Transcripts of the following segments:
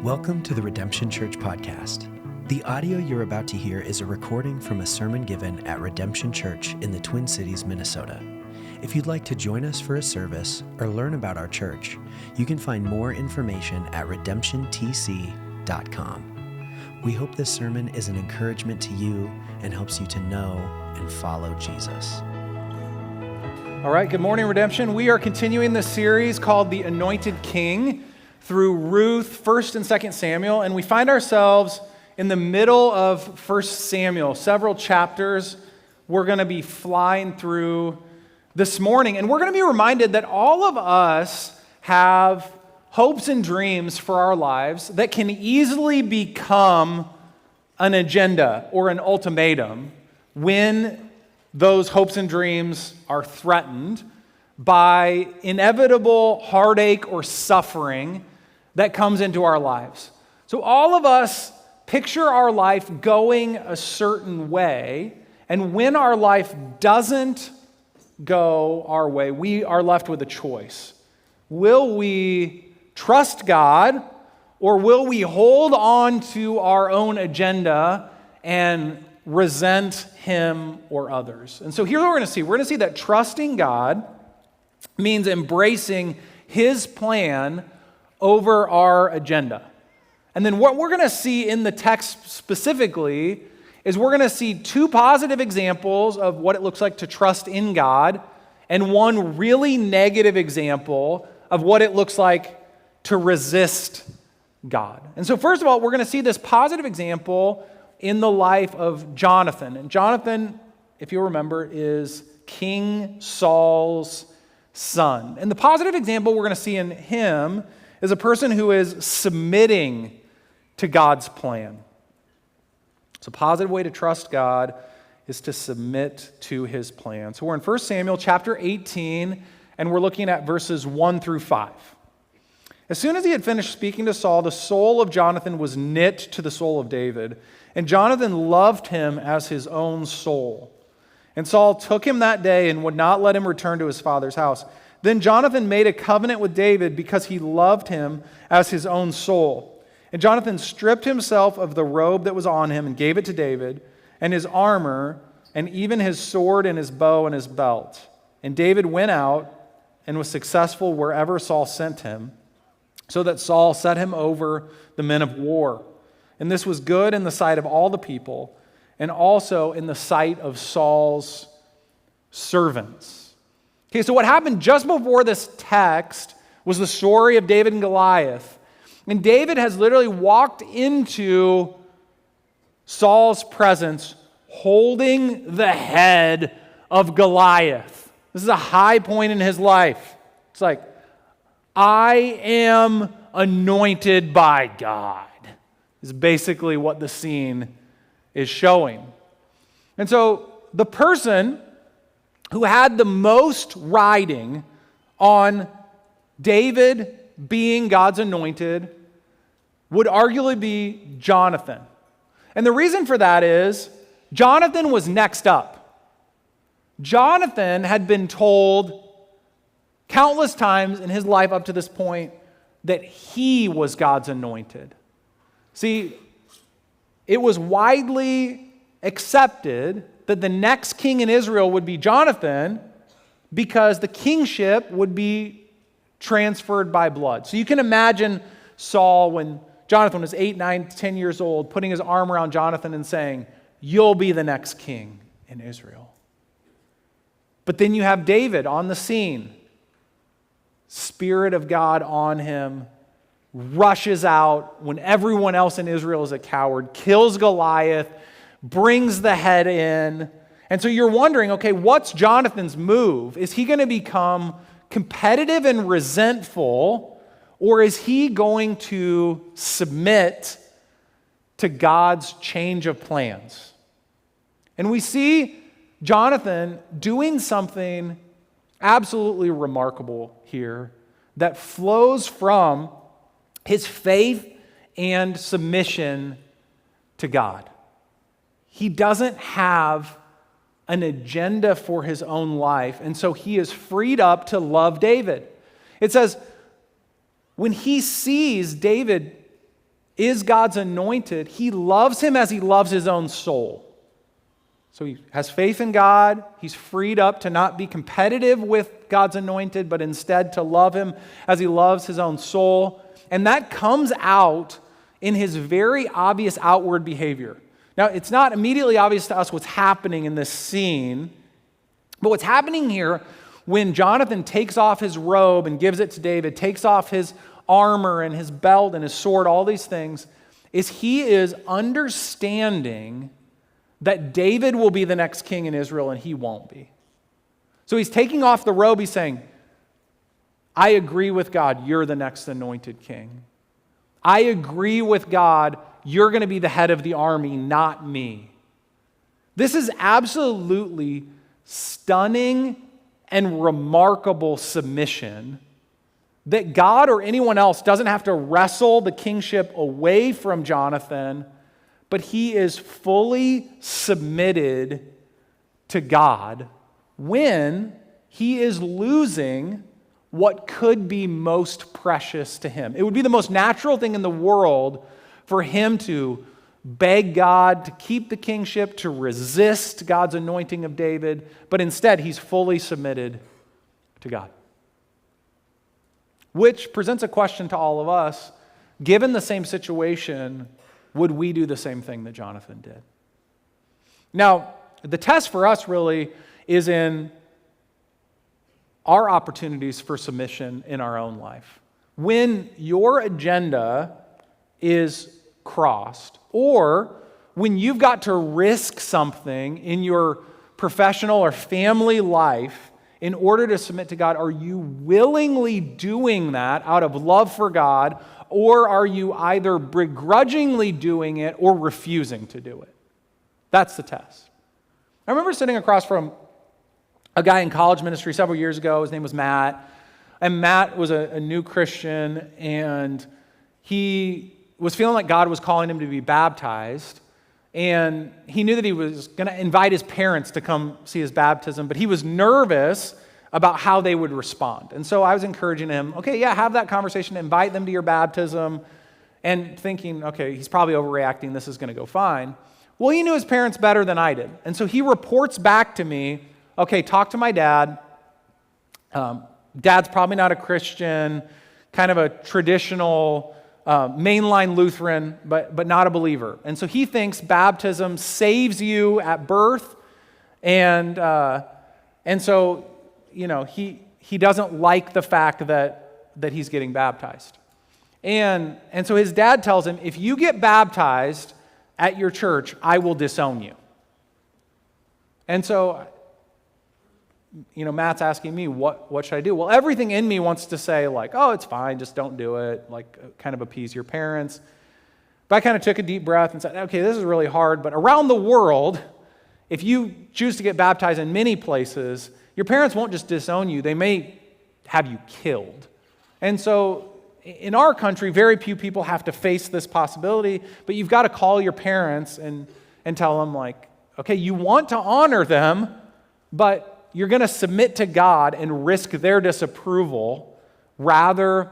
Welcome to the Redemption Church podcast. The audio you're about to hear is a recording from a sermon given at Redemption Church in the Twin Cities, Minnesota. If you'd like to join us for a service or learn about our church, you can find more information at redemptiontc.com. We hope this sermon is an encouragement to you and helps you to know and follow Jesus. All right, good morning, Redemption. We are continuing this series called The Anointed King through Ruth, 1st and 2nd Samuel, and we find ourselves in the middle of 1st Samuel, several chapters we're going to be flying through this morning, and we're going to be reminded that all of us have hopes and dreams for our lives that can easily become an agenda or an ultimatum when those hopes and dreams are threatened by inevitable heartache or suffering that comes into our lives. So all of us picture our life going a certain way, and when our life doesn't go our way, we are left with a choice. Will we trust God, or will we hold on to our own agenda and resent Him or others? And so here's what we're going to see. We're going to see that trusting God means embracing His plan over our agenda. And then what we're going to see in the text specifically is we're going to see two positive examples of what it looks like to trust in God and one really negative example of what it looks like to resist God. And so first of all, we're going to see this positive example in the life of Jonathan. And Jonathan, if you'll remember, is King Saul's son. And the positive example we're going to see in him is a person who is submitting to God's plan. So a positive way to trust God is to submit to His plan. So we're in 1 Samuel chapter 18, and we're looking at verses 1 through 5. As soon as he had finished speaking to Saul, the soul of Jonathan was knit to the soul of David, and Jonathan loved him as his own soul. And Saul took him that day and would not let him return to his father's house. Then Jonathan made a covenant with David because he loved him as his own soul. And Jonathan stripped himself of the robe that was on him and gave it to David, and his armor, and even his sword and his bow and his belt. And David went out and was successful wherever Saul sent him, so that Saul set him over the men of war. And this was good in the sight of all the people, and also in the sight of Saul's servants. Okay, so what happened just before this text was the story of David and Goliath. And David has literally walked into Saul's presence holding the head of Goliath. This is a high point in his life. It's like, I am anointed by God, is basically what the scene is showing. And so the person who had the most riding on David being God's anointed would arguably be Jonathan. And the reason for that is Jonathan was next up. Jonathan had been told countless times in his life up to this point that he was God's anointed. See, it was widely accepted that the next king in Israel would be Jonathan because the kingship would be transferred by blood. So you can imagine Saul, when Jonathan was 8, 9, 10 years old, putting his arm around Jonathan and saying, "You'll be the next king in Israel." But then you have David on the scene. Spirit of God on him, rushes out when everyone else in Israel is a coward, kills Goliath, brings the head in. And so you're wondering, okay, what's Jonathan's move? Is he going to become competitive and resentful, or is he going to submit to God's change of plans? And we see Jonathan doing something absolutely remarkable here that flows from his faith and submission to God. He doesn't have an agenda for his own life, and so he is freed up to love David. It says, when he sees David is God's anointed, he loves him as he loves his own soul. So he has faith in God. He's freed up to not be competitive with God's anointed, but instead to love him as he loves his own soul. And that comes out in his very obvious outward behavior. Now, it's not immediately obvious to us what's happening in this scene, but what's happening here when Jonathan takes off his robe and gives it to David, takes off his armor and his belt and his sword, all these things, is he is understanding that David will be the next king in Israel and he won't be. So he's taking off the robe, he's saying, I agree with God, you're the next anointed king. I agree with God, you're going to be the head of the army, not me. This is absolutely stunning and remarkable submission that God or anyone else doesn't have to wrestle the kingship away from Jonathan, but he is fully submitted to God when he is losing what could be most precious to him. It would be the most natural thing in the world for him to beg God to keep the kingship, to resist God's anointing of David, but instead he's fully submitted to God. Which presents a question to all of us. Given the same situation, would we do the same thing that Jonathan did? Now, the test for us really is in our opportunities for submission in our own life. When your agenda is crossed, or when you've got to risk something in your professional or family life in order to submit to God, are you willingly doing that out of love for God, or are you either begrudgingly doing it or refusing to do it? That's the test. I remember sitting across from a guy in college ministry several years ago. His name was Matt. And Matt was a new Christian, and he was feeling like God was calling him to be baptized. And he knew that he was going to invite his parents to come see his baptism, but he was nervous about how they would respond. And so I was encouraging him, okay, yeah, have that conversation, invite them to your baptism, and thinking, okay, he's probably overreacting, this is going to go fine. Well, he knew his parents better than I did. And so he reports back to me, okay, talk to my dad. Dad's probably not a Christian, kind of a traditional mainline Lutheran, but not a believer. And so he thinks baptism saves you at birth, and so he doesn't like the fact that he's getting baptized. And so his dad tells him, if you get baptized at your church, I will disown you. And so Matt's asking me, what should I do? Well, everything in me wants to say, like, oh, it's fine, just don't do it, like kind of appease your parents. But I kind of took a deep breath and said, okay, this is really hard, but around the world, if you choose to get baptized in many places, your parents won't just disown you, they may have you killed. And so in our country, very few people have to face this possibility, but you've got to call your parents and tell them, like, okay, you want to honor them, but you're going to submit to God and risk their disapproval rather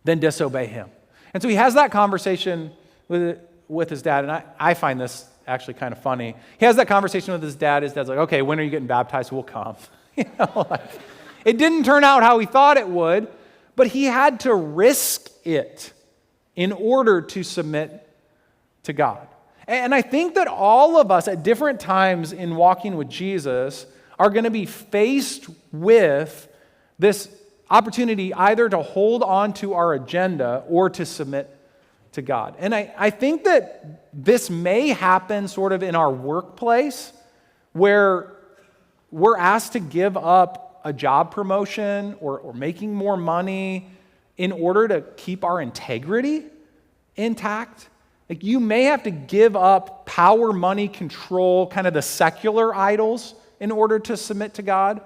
than disobey him. And so he has that conversation with his dad, and I find this actually kind of funny. He has that conversation with his dad. His dad's like, okay, when are you getting baptized? We'll come. It didn't turn out how he thought it would, but he had to risk it in order to submit to God. And I think that all of us at different times in walking with Jesus are going to be faced with this opportunity either to hold on to our agenda or to submit to God. And I think that this may happen sort of in our workplace where we're asked to give up a job promotion or making more money in order to keep our integrity intact. Like, you may have to give up power, money, control, kind of the secular idols in order to submit to God,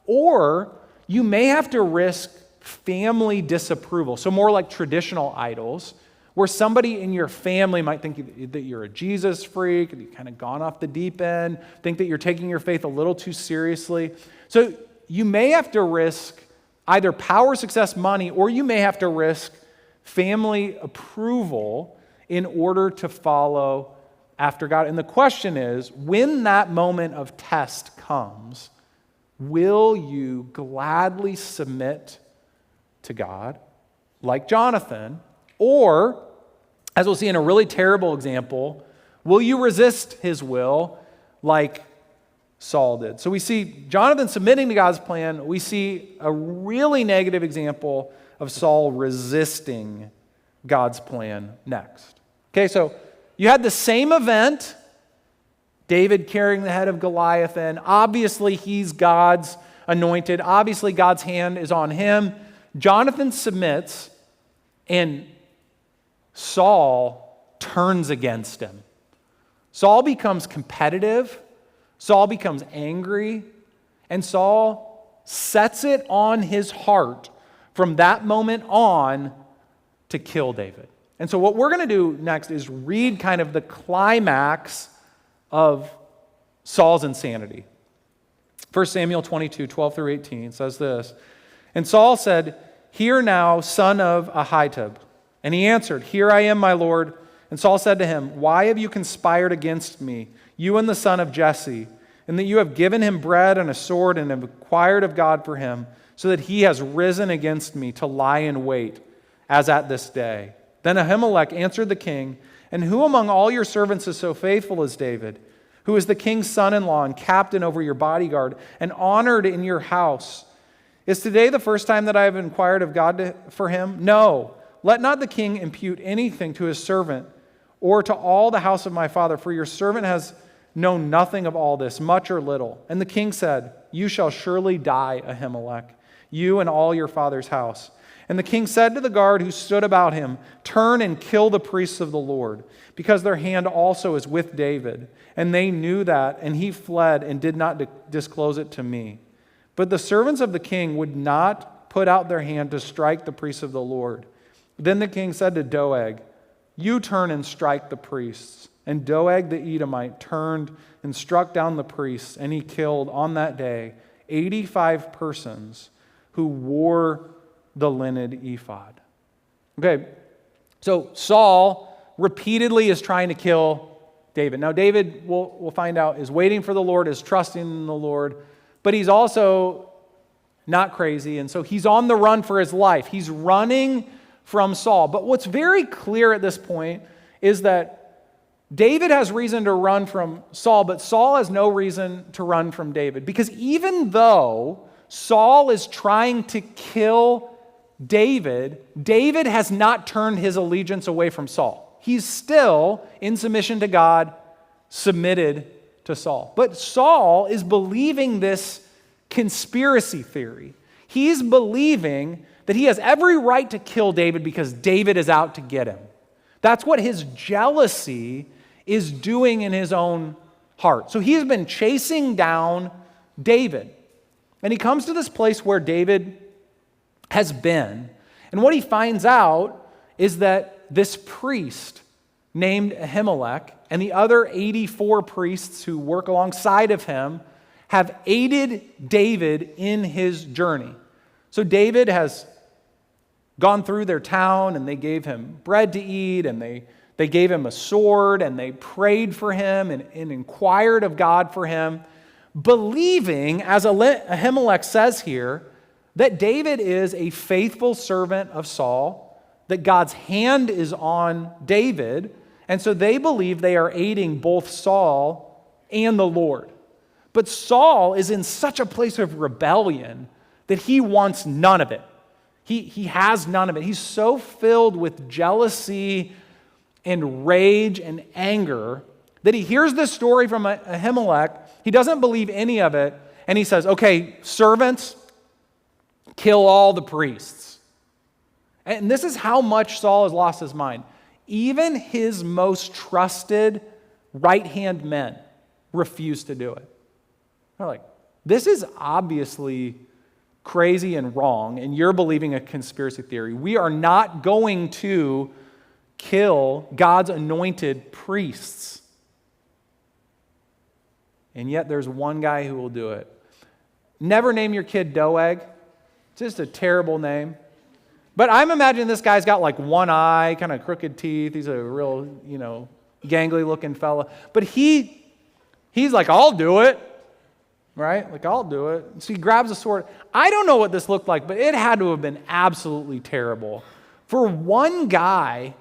or you may have to risk family disapproval, so more like traditional idols, where somebody in your family might think that you're a Jesus freak, and you've kind of gone off the deep end, think that you're taking your faith a little too seriously. So you may have to risk either power, success, money, or you may have to risk family approval in order to follow after God. And the question is, when that moment of test comes, will you gladly submit to God, like Jonathan, or, as we'll see in a really terrible example, will you resist his will like Saul did? So we see Jonathan submitting to God's plan. We see a really negative example of Saul resisting God's plan next. Okay, so you had the same event, David carrying the head of Goliath in. Obviously, he's God's anointed. Obviously, God's hand is on him. Jonathan submits, and Saul turns against him. Saul becomes competitive. Saul becomes angry. And Saul sets it on his heart from that moment on to kill David. And so what we're going to do next is read kind of the climax of Saul's insanity. 1 Samuel 22, 12 through 18 says this, "And Saul said, 'Hear now, son of Ahitub.' And he answered, 'Here I am, my lord.' And Saul said to him, 'Why have you conspired against me, you and the son of Jesse, and that you have given him bread and a sword and have inquired of God for him, so that he has risen against me to lie in wait, as at this day?' Then Ahimelech answered the king, 'And who among all your servants is so faithful as David, who is the king's son-in-law and captain over your bodyguard and honored in your house? Is today the first time that I have inquired of God for him? No, let not the king impute anything to his servant or to all the house of my father, for your servant has known nothing of all this, much or little.' And the king said, 'You shall surely die, Ahimelech, you and all your father's house.' And the king said to the guard who stood about him, 'Turn and kill the priests of the Lord, because their hand also is with David.' And they knew that, and he fled and did not disclose it to me. But the servants of the king would not put out their hand to strike the priests of the Lord. Then the king said to Doeg, 'You turn and strike the priests.' And Doeg the Edomite turned and struck down the priests, and he killed on that day 85 persons who wore the linen ephod." Okay, so Saul repeatedly is trying to kill David. Now David, we'll find out, is waiting for the Lord, is trusting in the Lord, but he's also not crazy, and so he's on the run for his life. He's running from Saul. But what's very clear at this point is that David has reason to run from Saul, but Saul has no reason to run from David. Because even though Saul is trying to kill David, David has not turned his allegiance away from Saul. He's still in submission to God, submitted to Saul. But Saul is believing this conspiracy theory. He's believing that he has every right to kill David because David is out to get him. That's what his jealousy is doing in his own heart. So he's been chasing down David. And he comes to this place where David has been. And what he finds out is that this priest named Ahimelech and the other 84 priests who work alongside of him have aided David in his journey. So David has gone through their town, and they gave him bread to eat, and they gave him a sword, and they prayed for him and inquired of God for him, believing, as Ahimelech says here, that David is a faithful servant of Saul, that God's hand is on David, and so they believe they are aiding both Saul and the Lord. But Saul is in such a place of rebellion that he wants none of it. He has none of it. He's so filled with jealousy and rage and anger that he hears this story from Ahimelech. He doesn't believe any of it, and he says, "Okay, servants, kill all the priests." And this is how much Saul has lost his mind. Even his most trusted right-hand men refuse to do it. They're like, this is obviously crazy and wrong, and you're believing a conspiracy theory. We are not going to kill God's anointed priests. And yet there's one guy who will do it. Never name your kid Doeg. It's just a terrible name. But I'm imagining this guy's got like one eye, kind of crooked teeth. He's a real, gangly looking fella. But he's like, I'll do it, right? Like, I'll do it. So he grabs a sword. I don't know what this looked like, but it had to have been absolutely terrible. For one guy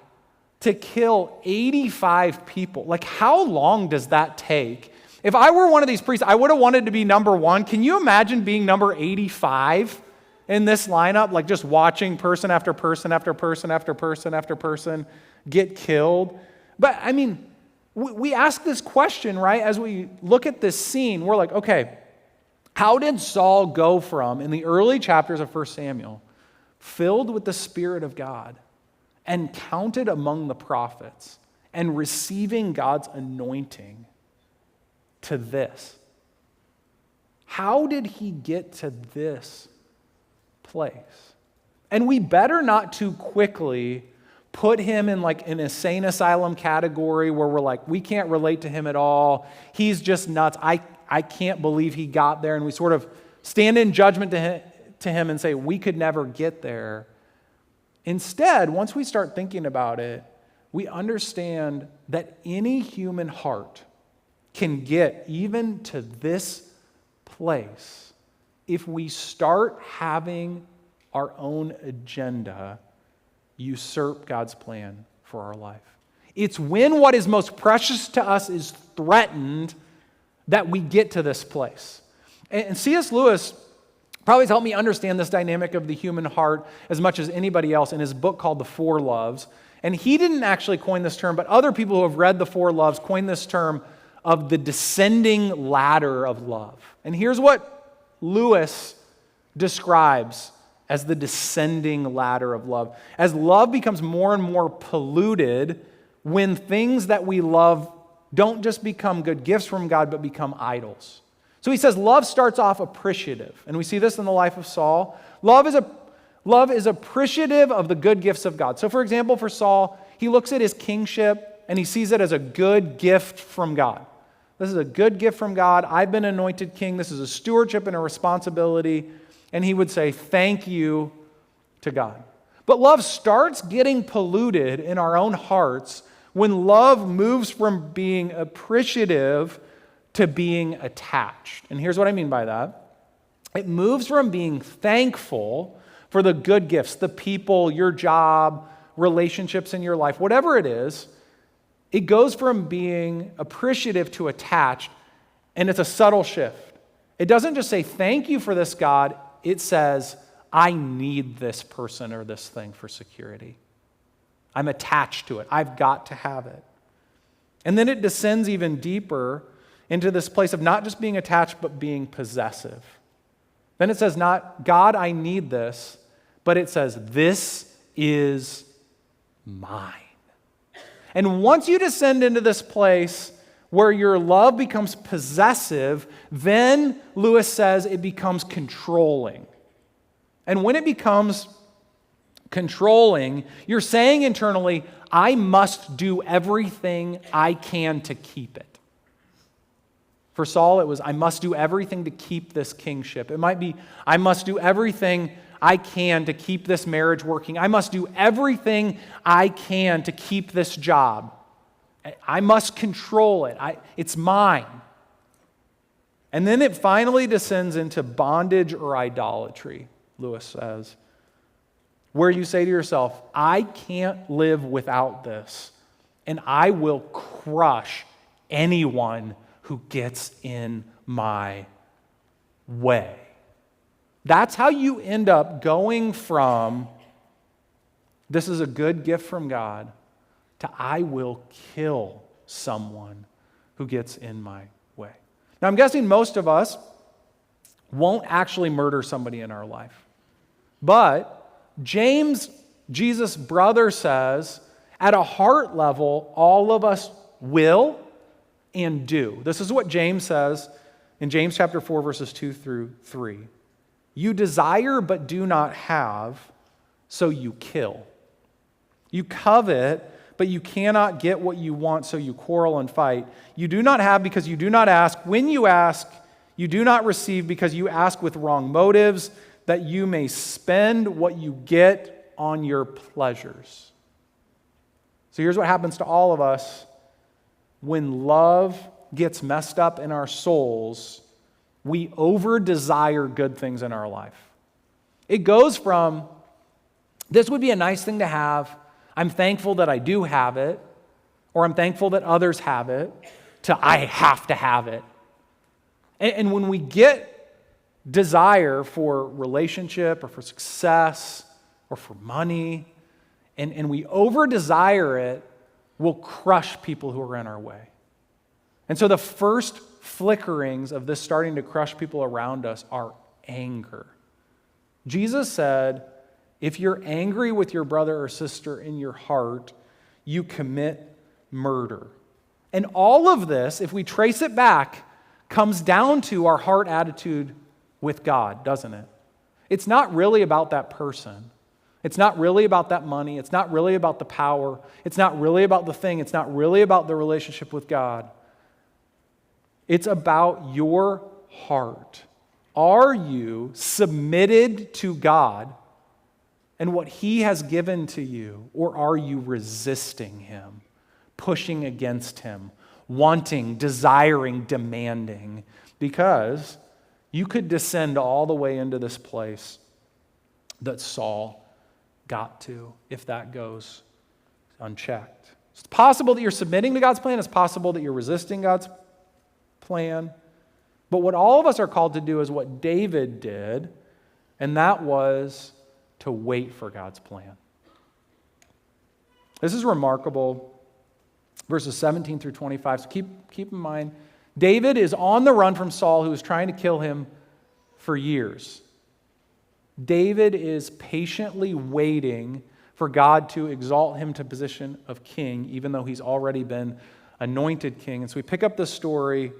to kill 85 people, like how long does that take? If I were one of these priests, I would have wanted to be number one. Can you imagine being number 85 in this lineup, like just watching person after person after person after person after person get killed? But I mean, we ask this question, right? As we look at this scene, we're like, okay, how did Saul go from, in the early chapters of 1 Samuel, filled with the Spirit of God and counted among the prophets and receiving God's anointing, to this? How did he get to this place? And we better not too quickly put him in like an insane asylum category where we're like, we can't relate to him at all. He's just nuts. I can't believe he got there. And we sort of stand in judgment to him and say, we could never get there. Instead, once we start thinking about it, we understand that any human heart can get even to this place if we start having our own agenda usurp God's plan for our life. It's when what is most precious to us is threatened that we get to this place. And C.S. Lewis probably has helped me understand this dynamic of the human heart as much as anybody else in his book called The Four Loves. And he didn't actually coin this term, but other people who have read The Four Loves coined this term of the descending ladder of love. And here's what Lewis describes as the descending ladder of love. As love becomes more and more polluted, when things that we love don't just become good gifts from God, but become idols. So he says love starts off appreciative. And we see this in the life of Saul. Love is appreciative of the good gifts of God. So for example, for Saul, he looks at his kingship and he sees it as a good gift from God. This is a good gift from God. I've been anointed king. This is a stewardship and a responsibility. And he would say, thank you to God. But love starts getting polluted in our own hearts when love moves from being appreciative to being attached. And here's what I mean by that. It moves from being thankful for the good gifts, the people, your job, relationships in your life, whatever it is. It goes from being appreciative to attached, and it's a subtle shift. It doesn't just say, thank you for this, God. It says, I need this person or this thing for security. I'm attached to it. I've got to have it. And then it descends even deeper into this place of not just being attached, but being possessive. Then it says not, God, I need this, but it says, this is mine. And once you descend into this place where your love becomes possessive, then Lewis says it becomes controlling. And when it becomes controlling, you're saying internally, I must do everything I can to keep it. For Saul, it was, I must do everything to keep this kingship. It might be, I must do everything I can to keep this marriage working. I must do everything I can to keep this job. I must control it. It's mine. And then it finally descends into bondage or idolatry, Lewis says, where you say to yourself, I can't live without this, and I will crush anyone who gets in my way. That's how you end up going from, this is a good gift from God, to I will kill someone who gets in my way. Now, I'm guessing most of us won't actually murder somebody in our life. But James, Jesus' brother, says, at a heart level, all of us will and do. This is what James says in James chapter 4, verses 2 through 3. You desire but do not have, so you kill. You covet, but you cannot get what you want, so you quarrel and fight. You do not have because you do not ask. When you ask, you do not receive because you ask with wrong motives, that you may spend what you get on your pleasures. So here's what happens to all of us when love gets messed up in our souls. We over-desire good things in our life. It goes from, this would be a nice thing to have, I'm thankful that I do have it, or I'm thankful that others have it, to I have to have it. And when we get desire for relationship or for success or for money, and we over-desire it, we'll crush people who are in our way. And so the first flickerings of this starting to crush people around us are anger. Jesus said, if you're angry with your brother or sister in your heart, you commit murder. And all of this, if we trace it back, comes down to our heart attitude with God, doesn't it? It's not really about that person. It's not really about that money. It's not really about the power. It's not really about the thing. It's not really about the relationship with God. It's about your heart. Are you submitted to God and what He has given to you, or are you resisting Him, pushing against Him, wanting, desiring, demanding? Because you could descend all the way into this place that Saul got to if that goes unchecked. It's possible that you're submitting to God's plan. It's possible that you're resisting God's plan. But what all of us are called to do is what David did, and that was to wait for God's plan. This is remarkable. Verses 17 through 25. So keep in mind, David is on the run from Saul, who is trying to kill him for years. David is patiently waiting for God to exalt him to position of king, even though he's already been anointed king. And so we pick up the story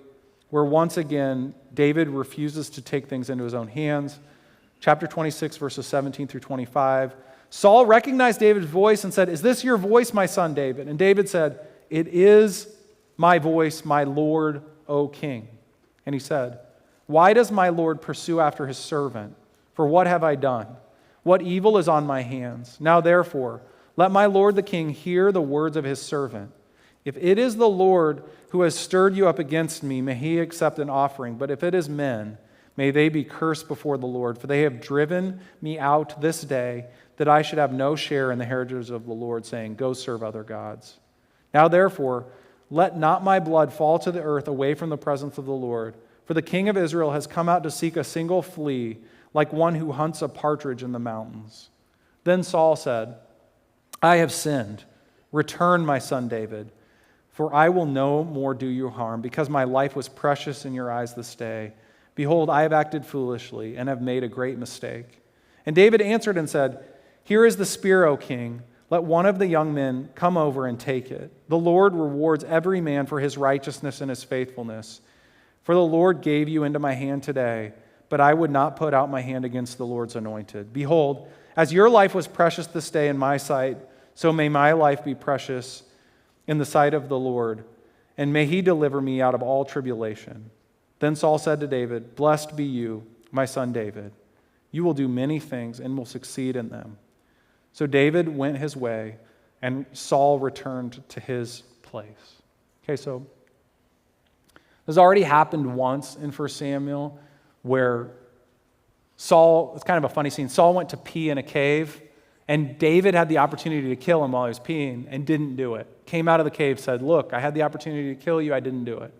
where once again, David refuses to take things into his own hands. Chapter 26, verses 17 through 25. Saul recognized David's voice and said, "Is this your voice, my son David?" And David said, "It is my voice, my Lord, O king." And he said, "Why does my Lord pursue after his servant? For what have I done? What evil is on my hands? Now therefore, let my Lord the king hear the words of his servant. If it is the Lord who has stirred you up against me, may he accept an offering. But if it is men, may they be cursed before the Lord. For they have driven me out this day, that I should have no share in the heritage of the Lord, saying, go serve other gods. Now therefore, let not my blood fall to the earth away from the presence of the Lord. For the king of Israel has come out to seek a single flea, like one who hunts a partridge in the mountains." Then Saul said, "I have sinned. Return, my son David, for I will no more do you harm, because my life was precious in your eyes this day. Behold, I have acted foolishly and have made a great mistake." And David answered and said, "Here is the spear, O king. Let one of the young men come over and take it. The Lord rewards every man for his righteousness and his faithfulness. For the Lord gave you into my hand today, but I would not put out my hand against the Lord's anointed. Behold, as your life was precious this day in my sight, so may my life be precious in the sight of the Lord, and may he deliver me out of all tribulation." Then Saul said to David, "Blessed be you, my son David. You will do many things and will succeed in them." So David went his way, and Saul returned to his place. Okay, so this has already happened once in 1 Samuel, where Saul, it's kind of a funny scene, Saul went to pee in a cave, and David had the opportunity to kill him while he was peeing and didn't do it. Came out of the cave, said, "Look, I had the opportunity to kill you, I didn't do it."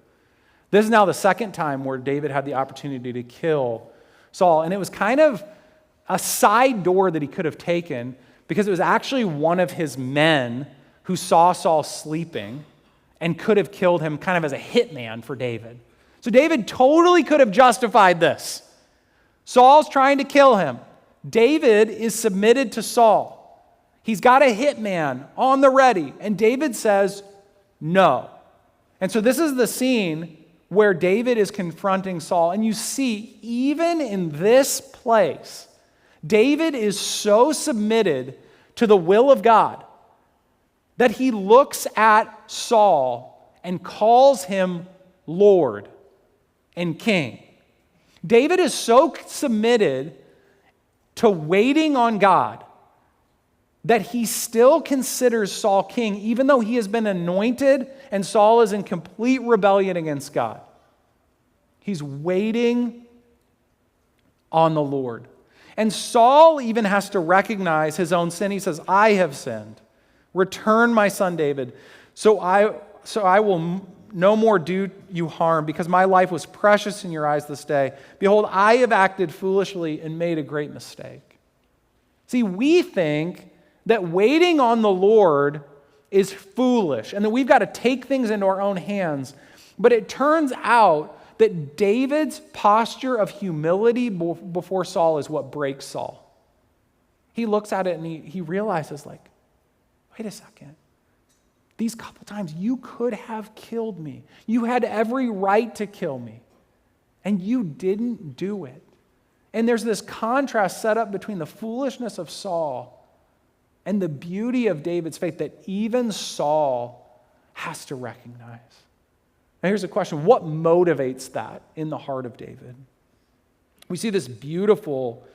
This is now the second time where David had the opportunity to kill Saul, and it was kind of a side door that he could have taken, because it was actually one of his men who saw Saul sleeping and could have killed him kind of as a hitman for David. So David totally could have justified this. Saul's trying to kill him. David is submitted to Saul. He's got a hitman on the ready, and David says no. And so this is the scene where David is confronting Saul, and you see, even in this place, David is so submitted to the will of God that he looks at Saul and calls him Lord and king. David is so submitted to waiting on God that he still considers Saul king, even though he has been anointed and Saul is in complete rebellion against God. He's waiting on the Lord. And Saul even has to recognize his own sin. He says, I have sinned. Return my son David, so I will no more do you harm, because my life was precious in your eyes this day. Behold, I have acted foolishly and made a great mistake. See, we think that waiting on the Lord is foolish and that we've got to take things into our own hands. But it turns out that David's posture of humility before Saul is what breaks Saul. He looks at it and he realizes, like, wait a second. These couple times you could have killed me. You had every right to kill me. And you didn't do it. And there's this contrast set up between the foolishness of Saul and the beauty of David's faith that even Saul has to recognize. Now here's a question. What motivates that in the heart of David? We see this beautiful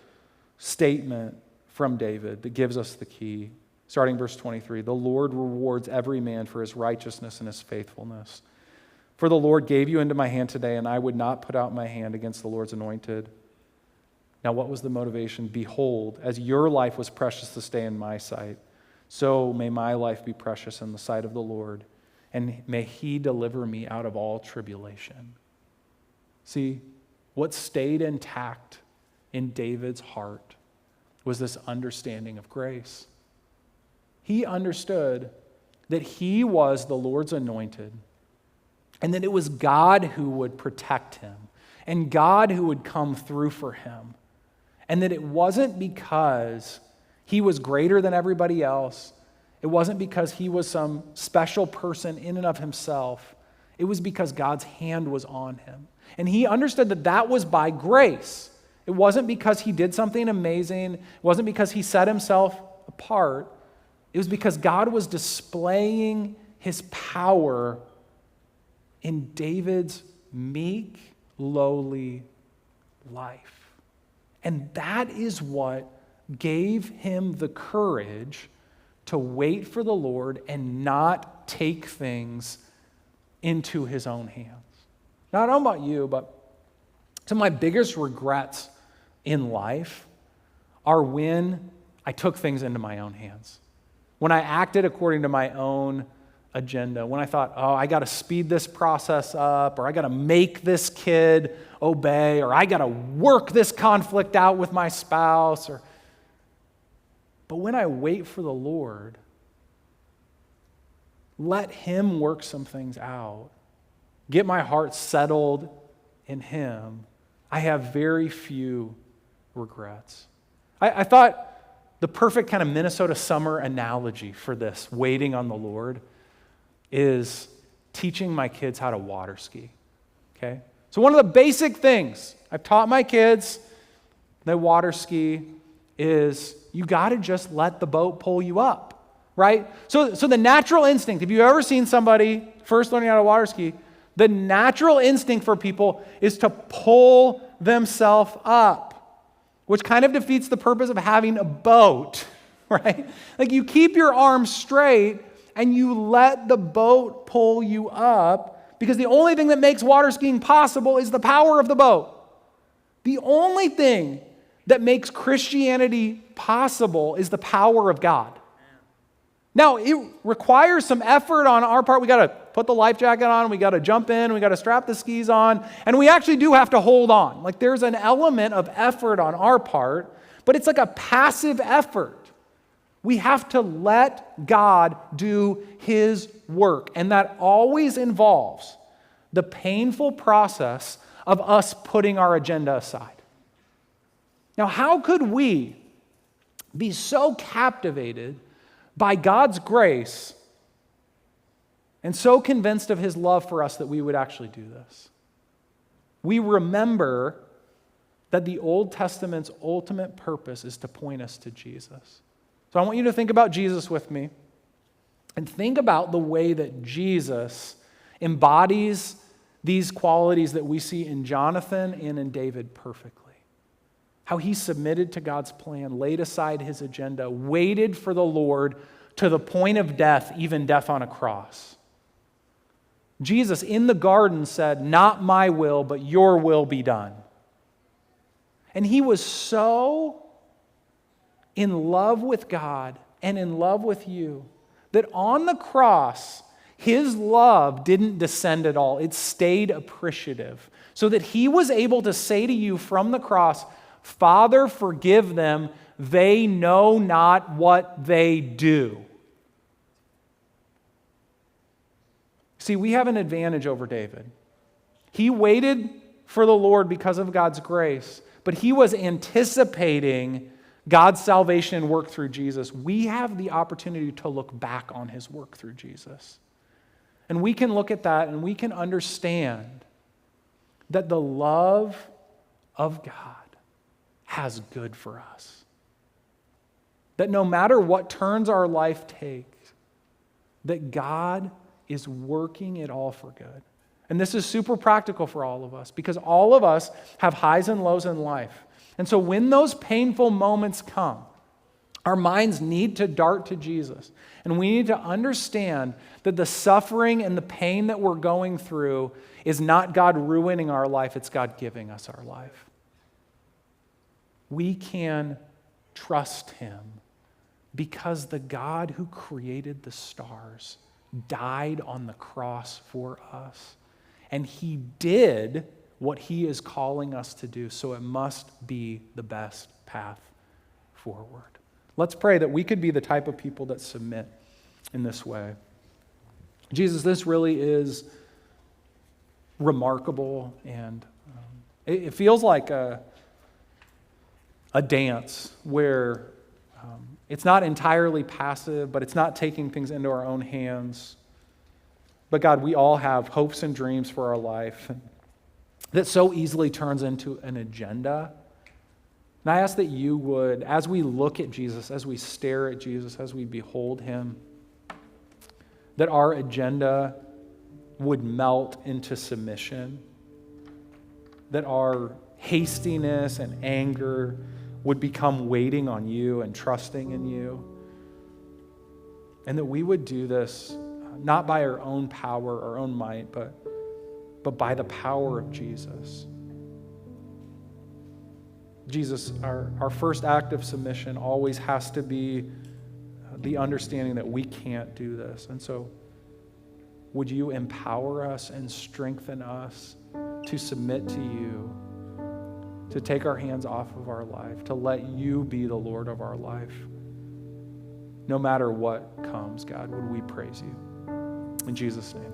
statement from David that gives us the key. Starting verse 23, the Lord rewards every man for his righteousness and his faithfulness. For the Lord gave you into my hand today, and I would not put out my hand against the Lord's anointed. Now, what was the motivation? Behold, as your life was precious this day in my sight, so may my life be precious in the sight of the Lord, and may he deliver me out of all tribulation. See, what stayed intact in David's heart was this understanding of grace. He understood that he was the Lord's anointed and that it was God who would protect him and God who would come through for him. And that it wasn't because he was greater than everybody else. It wasn't because he was some special person in and of himself. It was because God's hand was on him. And he understood that that was by grace. It wasn't because he did something amazing. It wasn't because he set himself apart. It was because God was displaying his power in David's meek, lowly life. And that is what gave him the courage to wait for the Lord and not take things into his own hands. Now, I don't know about you, but some of my biggest regrets in life are when I took things into my own hands. When I acted according to my own agenda, when I thought, oh, I got to speed this process up, or I got to make this kid obey, or I got to work this conflict out with my spouse. But when I wait for the Lord, let him work some things out, get my heart settled in him, I have very few regrets. I thought the perfect kind of Minnesota summer analogy for this, waiting on the Lord, is teaching my kids how to water ski, okay? So one of the basic things I've taught my kids, they water ski, is you got to just let the boat pull you up, right? So the natural instinct, if you've ever seen somebody first learning how to water ski, the natural instinct for people is to pull themselves up, which kind of defeats the purpose of having a boat, right? Like you keep your arms straight and you let the boat pull you up, because the only thing that makes water skiing possible is the power of the boat. The only thing that makes Christianity possible is the power of God. Now, it requires some effort on our part. We got to put the life jacket on, we got to jump in, we got to strap the skis on, and we actually do have to hold on. Like there's an element of effort on our part, but it's like a passive effort. We have to let God do his work, and that always involves the painful process of us putting our agenda aside. Now, how could we be so captivated by God's grace and so convinced of his love for us that we would actually do this? We remember that the Old Testament's ultimate purpose is to point us to Jesus. So I want you to think about Jesus with me and think about the way that Jesus embodies these qualities that we see in Jonathan and in David perfectly. how he submitted to God's plan, laid aside his agenda, waited for the Lord to the point of death, even death on a cross. Jesus in the garden said, "Not my will, but your will be done." And he was so in love with God and in love with you that on the cross, his love didn't descend at all. It stayed appreciative, so that he was able to say to you from the cross, "Father, forgive them. They know not what they do." See, we have an advantage over David. He waited for the Lord because of God's grace, but he was anticipating God's salvation and work through Jesus. We have the opportunity to look back on his work through Jesus. And we can look at that and we can understand that the love of God has good for us. That no matter what turns our life takes, that God is working it all for good. And this is super practical for all of us because all of us have highs and lows in life. And so when those painful moments come, our minds need to dart to Jesus. And we need to understand that the suffering and the pain that we're going through is not God ruining our life, it's God giving us our life. We can trust him because the God who created the stars died on the cross for us. And he did what he is calling us to do, so it must be the best path forward. Let's pray that we could be the type of people that submit in this way. Jesus, this really is remarkable, and it feels like a dance where it's not entirely passive, but it's not taking things into our own hands. But God, we all have hopes and dreams for our life that so easily turns into an agenda. And I ask that you would, as we look at Jesus, as we stare at Jesus, as we behold him, that our agenda would melt into submission, that our hastiness and anger would become waiting on you and trusting in you, and that we would do this not by our own power, our own might, but by the power of Jesus. Jesus, our first act of submission always has to be the understanding that we can't do this. And so would you empower us and strengthen us to submit to you, to take our hands off of our life, to let you be the Lord of our life. No matter what comes, God, would we praise you. In Jesus' name.